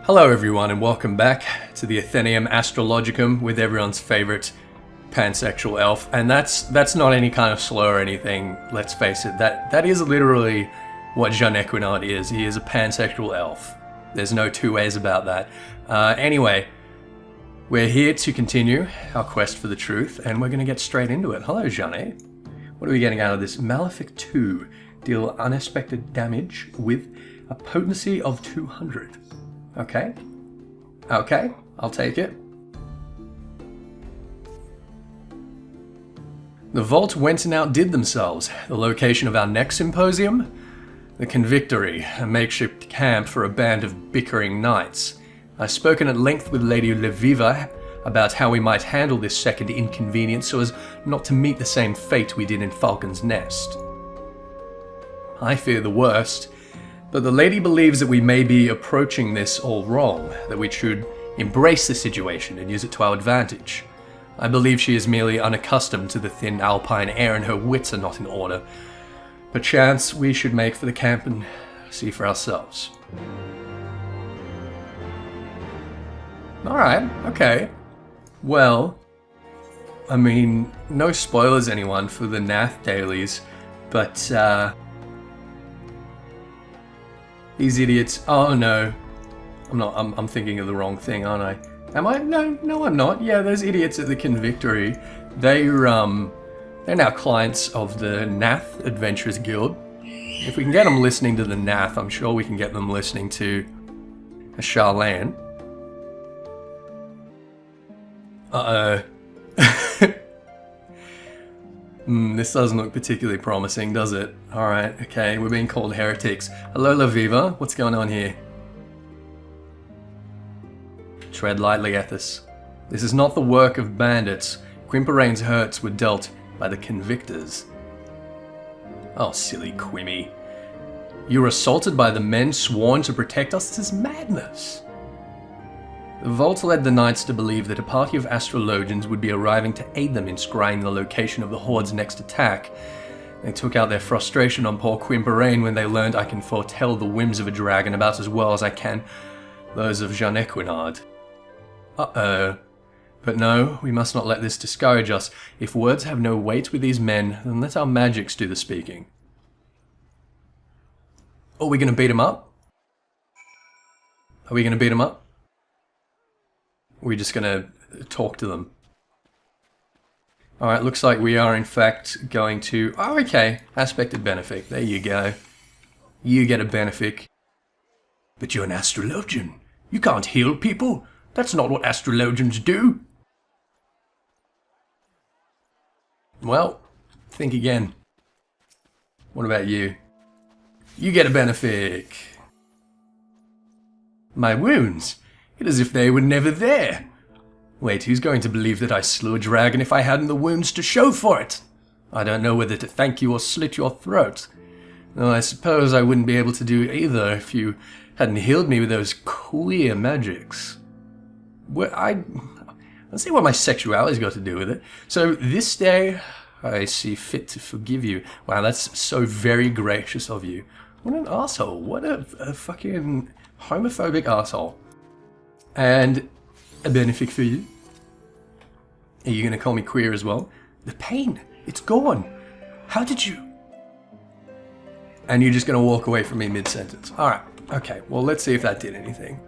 Hello everyone and welcome back to the Athenaeum Astrologicum with everyone's favorite pansexual elf. And that's not any kind of slur or anything, let's face it. That is literally what Jean Equinard is. He is a pansexual elf. There's no two ways about that. Anyway, we're here to continue our quest for the truth and we're going to get straight into it. Hello Jeanne. What are we getting out of this? Malefic 2. Deal unexpected damage with a potency of 200. Okay, I'll take it. The vault went and outdid themselves. The location of our next symposium? The Convictory, a makeshift camp for a band of bickering knights. I've spoken at length with Lady Leiva about how we might handle this second inconvenience so as not to meet the same fate we did in Falcon's Nest. I fear the worst. But the lady believes that we may be approaching this all wrong, that we should embrace the situation and use it to our advantage. I believe she is merely unaccustomed to the thin alpine air and her wits are not in order. Perchance we should make for the camp and see for ourselves. Alright, okay. Well, I mean, no spoilers anyone for the Nath dailies, but these idiots. Oh no. I'm thinking of the wrong thing, aren't I? Am I? No, I'm not. Yeah, those idiots at the Convictory. They're now clients of the Nath Adventurers Guild. If we can get them listening to the Nath, I'm sure we can get them listening to a Charlene. Uh-oh. This doesn't look particularly promising, does it? Alright, okay, we're being called heretics. Hello, Leiva. What's going on here? Tread lightly, Ethys. This is not the work of bandits. Quimperane's hurts were dealt by the convictors. Oh, silly Quimmy. You were assaulted by the men sworn to protect us? This is madness. The vault led the knights to believe that a party of astrologians would be arriving to aid them in scrying the location of the Horde's next attack. They took out their frustration on poor Quimperane when they learned I can foretell the whims of a dragon about as well as I can those of Jean Equinard. Uh-oh. But no, we must not let this discourage us. If words have no weight with these men, then let our magics do the speaking. Are we going to beat them up? Are we going to beat them up? We're just gonna talk to them. Alright, looks like we are in fact going to... Oh, okay. Aspected benefic. There you go. You get a benefic. But you're an astrologian. You can't heal people. That's not what astrologians do. Well, think again. What about you? You get a benefic. My wounds. It is as if they were never there. Wait, who's going to believe that I slew a dragon if I hadn't the wounds to show for it? I don't know whether to thank you or slit your throat. Though I suppose I wouldn't be able to do either if you hadn't healed me with those queer magics. Let's see what my sexuality's got to do with it. So this day, I see fit to forgive you. Wow, that's so very gracious of you. What an asshole. What a fucking homophobic asshole. And a benefic for you. Are you going to call me queer as well? The pain, it's gone. How did you? And you're just going to walk away from me mid-sentence. Alright, okay, well let's see if that did anything.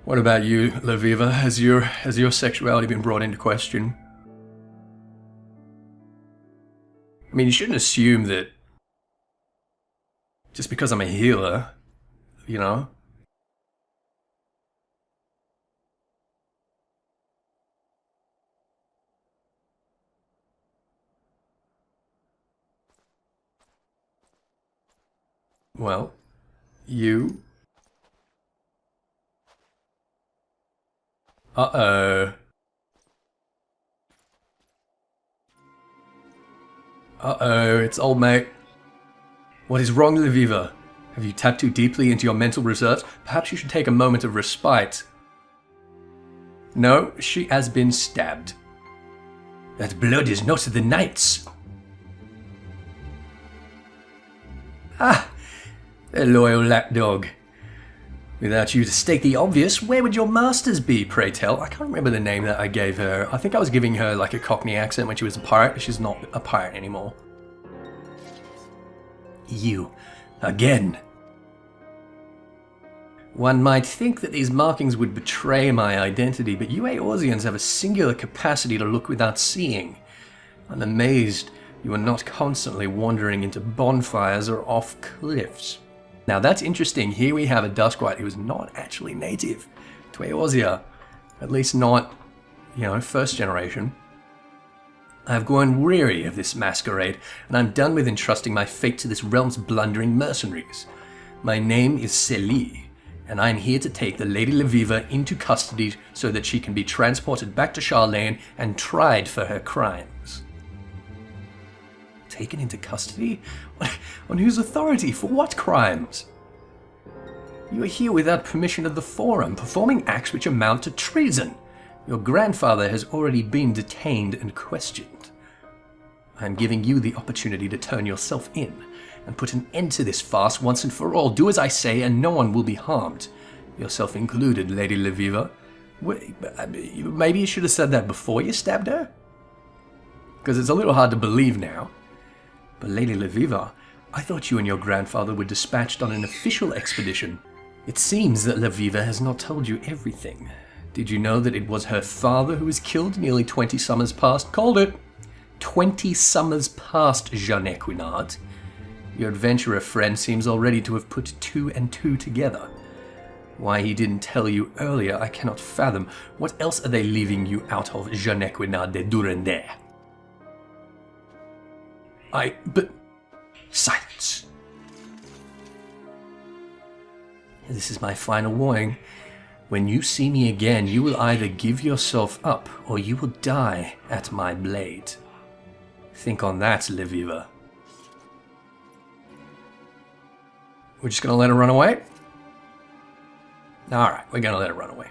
What about you, Leiva? Has your sexuality been brought into question? I mean, you shouldn't assume that just because I'm a healer, you know? Well, you... Uh-oh. Uh-oh, it's old mate. What is wrong, Leiva? Have you tapped too deeply into your mental reserves? Perhaps you should take a moment of respite. No, she has been stabbed. That blood is not the knight's. Ah, a loyal lapdog. Without you to state the obvious, where would your masters be, pray tell? I can't remember the name that I gave her. I think I was giving her like a Cockney accent when she was a pirate, but she's not a pirate anymore. You. Again. One might think that these markings would betray my identity, but you Eorzeans have a singular capacity to look without seeing. I'm amazed you are not constantly wandering into bonfires or off cliffs. Now that's interesting. Here we have a Duskwight who is not actually native to Eorzea. At least not, first generation. I have grown weary of this masquerade, and I'm done with entrusting my fate to this realm's blundering mercenaries. My name is Celie, and I am here to take the Lady Leiva into custody so that she can be transported back to Charlene and tried for her crimes. Taken into custody? On whose authority? For what crimes? You are here without permission of the Forum, performing acts which amount to treason. Your grandfather has already been detained and questioned. I am giving you the opportunity to turn yourself in and put an end to this farce once and for all. Do as I say and no one will be harmed. Yourself included, Lady Leiva. Maybe you should have said that before you stabbed her? Because it's a little hard to believe now. But Lady Leiva, I thought you and your grandfather were dispatched on an official expedition. It seems that Leiva has not told you everything. Did you know that it was her father who was killed nearly 20 summers past? Called it! 20 summers past, Jeanne Equinard. Your adventurer friend seems already to have put 2 and 2 together. Why he didn't tell you earlier, I cannot fathom. What else are they leaving you out of, Jeanne Equinard de Durandere? But... silence. This is my final warning. When you see me again, you will either give yourself up, or you will die at my blade. Think on that, Leiva. We're just gonna let her run away? Alright, we're gonna let her run away.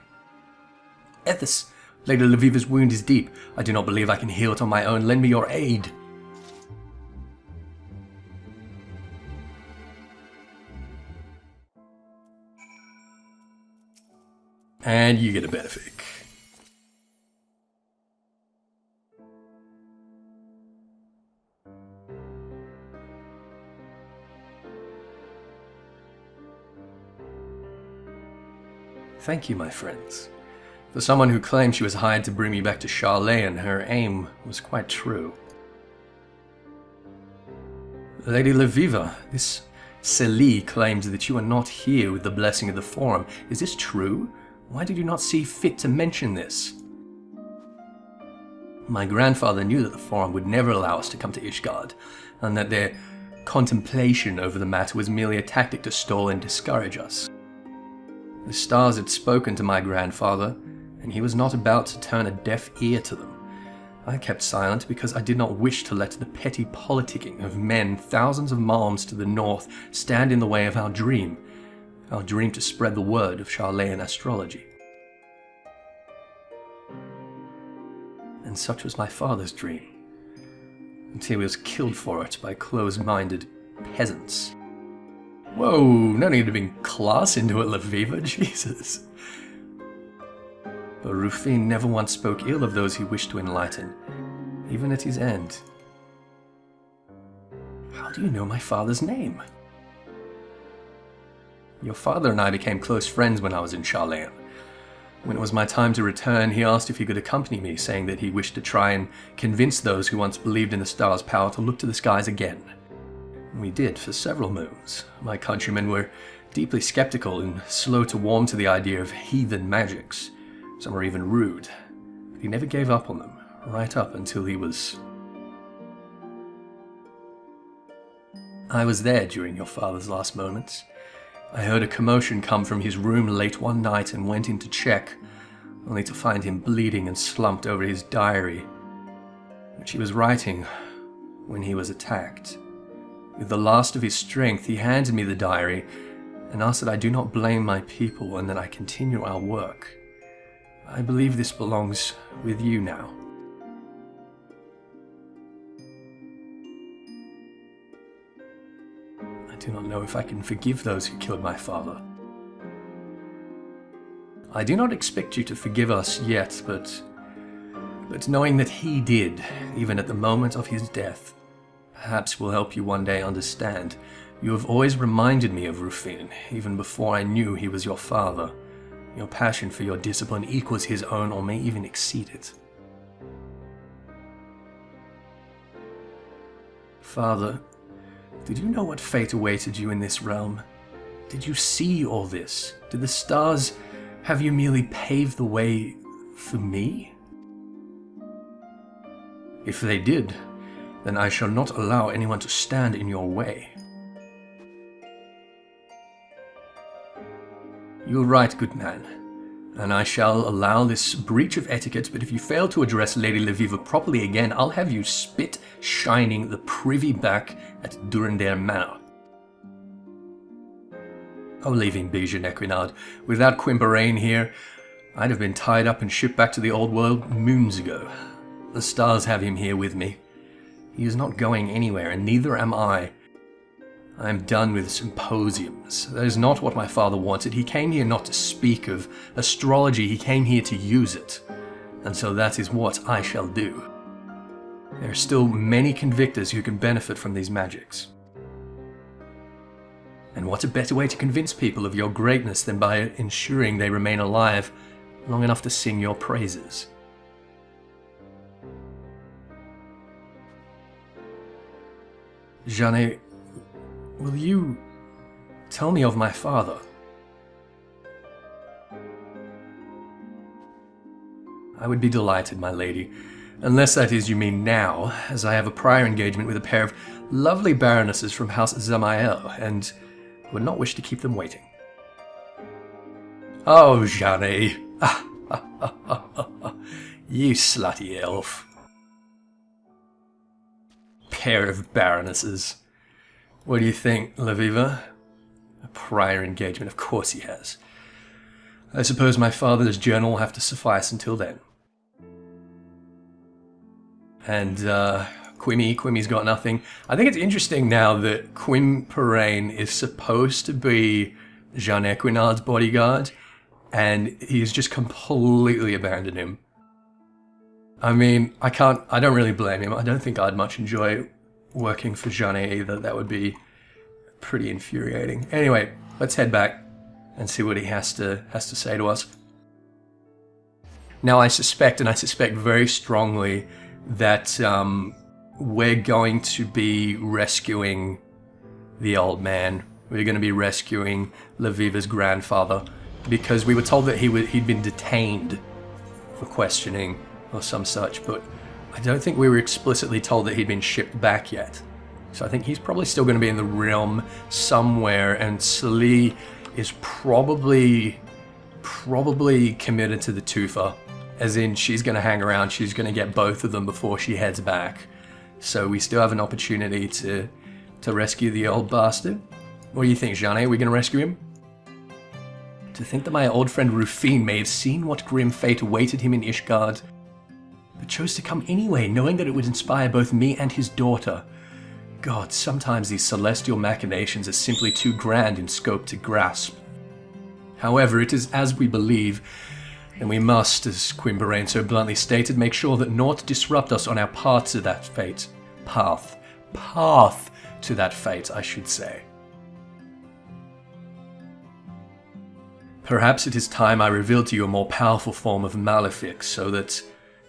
Ethys, Lady Leiva's wound is deep. I do not believe I can heal it on my own. Lend me your aid. And you get a benefic. Thank you, my friends. For someone who claimed she was hired to bring me back to Charlene, her aim was quite true. Lady Leiva, this Celie claims that you are not here with the blessing of the Forum. Is this true? Why did you not see fit to mention this? My grandfather knew that the Forum would never allow us to come to Ishgard, and that their contemplation over the matter was merely a tactic to stall and discourage us. The stars had spoken to my grandfather, and he was not about to turn a deaf ear to them. I kept silent because I did not wish to let the petty politicking of men thousands of miles to the north stand in the way of our dream to spread the word of Charlayan astrology. And such was my father's dream, until he was killed for it by closed-minded peasants. Whoa, no need to bring class into it, Leiva, Jesus. But Rufin never once spoke ill of those he wished to enlighten, even at his end. How do you know my father's name? Your father and I became close friends when I was in Charlene. When it was my time to return, he asked if he could accompany me, saying that he wished to try and convince those who once believed in the stars' power to look to the skies again. And we did for several moons. My countrymen were deeply skeptical and slow to warm to the idea of heathen magics. Some were even rude. But he never gave up on them, right up until he was... I was there during your father's last moments. I heard a commotion come from his room late one night and went in to check, only to find him bleeding and slumped over his diary, which he was writing when he was attacked. With the last of his strength, he handed me the diary and asked that I do not blame my people and that I continue our work. I believe this belongs with you now. I do not know if I can forgive those who killed my father. I do not expect you to forgive us yet, but knowing that he did, even at the moment of his death, perhaps will help you one day understand. You have always reminded me of Rufin, even before I knew he was your father. Your passion for your discipline equals his own, or may even exceed it. Father, did you know what fate awaited you in this realm? Did you see all this? Did the stars have you merely pave the way for me? If they did, then I shall not allow anyone to stand in your way. You are right, good man, and I shall allow this breach of etiquette, but if you fail to address Lady Leiva properly again, I'll have you spit shining the privy back at Durandare Manor. Oh, leave him be, Jean Equinard. Without Quimbarain here, I'd have been tied up and shipped back to the old world moons ago. The stars have him here with me. He is not going anywhere, and neither am I. I am done with symposiums. That is not what my father wanted. He came here not to speak of astrology, he came here to use it. And so that is what I shall do. There are still many convictors who can benefit from these magics. And what a better way to convince people of your greatness than by ensuring they remain alive long enough to sing your praises. Jeanne, will you tell me of my father? I would be delighted, my lady, unless that is you mean now, as I have a prior engagement with a pair of lovely baronesses from House Zamael, and would not wish to keep them waiting. Oh, Jeanne, you slutty elf. Pair of baronesses. What do you think, Leiva? A prior engagement, of course he has. I suppose my father's journal will have to suffice until then. And, Quimmy's got nothing. I think it's interesting now that Quimbarain is supposed to be Jean Equinard's bodyguard, and he's just completely abandoned him. I mean, I don't really blame him. I don't think I'd much enjoy working for Jeanne either. That would be pretty infuriating. Anyway, let's head back and see what he has to say to us. Now, I suspect very strongly that we're going to be rescuing the old man. We're going to be rescuing Leiva's grandfather, because we were told that he'd been detained for questioning or some such, but I don't think we were explicitly told that he'd been shipped back yet. So I think he's probably still going to be in the realm somewhere, and Slee is probably committed to the Tufa, as in she's going to hang around, she's going to get both of them before she heads back. So we still have an opportunity to rescue the old bastard. What do you think, Jeanne? Are we going to rescue him? To think that my old friend Rufin may have seen what grim fate awaited him in Ishgard, but chose to come anyway, knowing that it would inspire both me and his daughter. God, sometimes these celestial machinations are simply too grand in scope to grasp. However, it is as we believe, and we must, as Quimbarain so bluntly stated, make sure that naught disrupt us on our path to that fate. Path to that fate, I should say. Perhaps it is time I revealed to you a more powerful form of Malefic, so that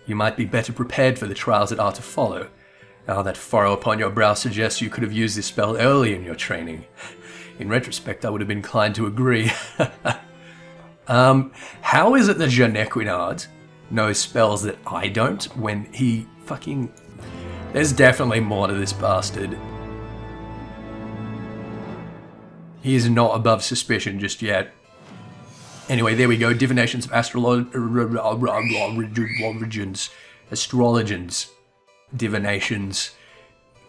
you might be better prepared for the trials that are to follow. Now that furrow upon your brow suggests you could have used this spell early in your training. In retrospect, I would have been inclined to agree. How is it that Jean Equinard knows spells that I don't when he fucking... There's definitely more to this bastard. He is not above suspicion just yet. Anyway, there we go. Divinations of astrologians, divinations,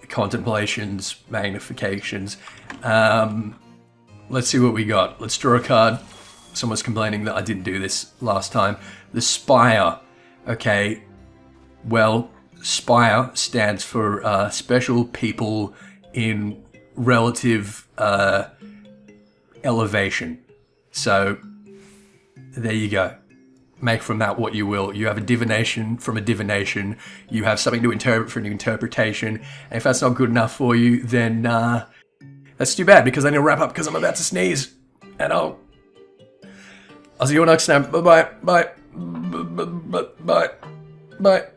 contemplations, magnifications. Let's see what we got. Let's draw a card. Someone's complaining that I didn't do this last time. The Spire. Okay. Well, Spire stands for special people in relative elevation. So there you go. Make from that what you will. You have a divination from a divination. You have something to interpret from an interpretation. And if that's not good enough for you, then that's too bad, because I need to wrap up because I'm about to sneeze. And I'll see you all next time. Bye-bye. Bye. Bye. Bye. Bye.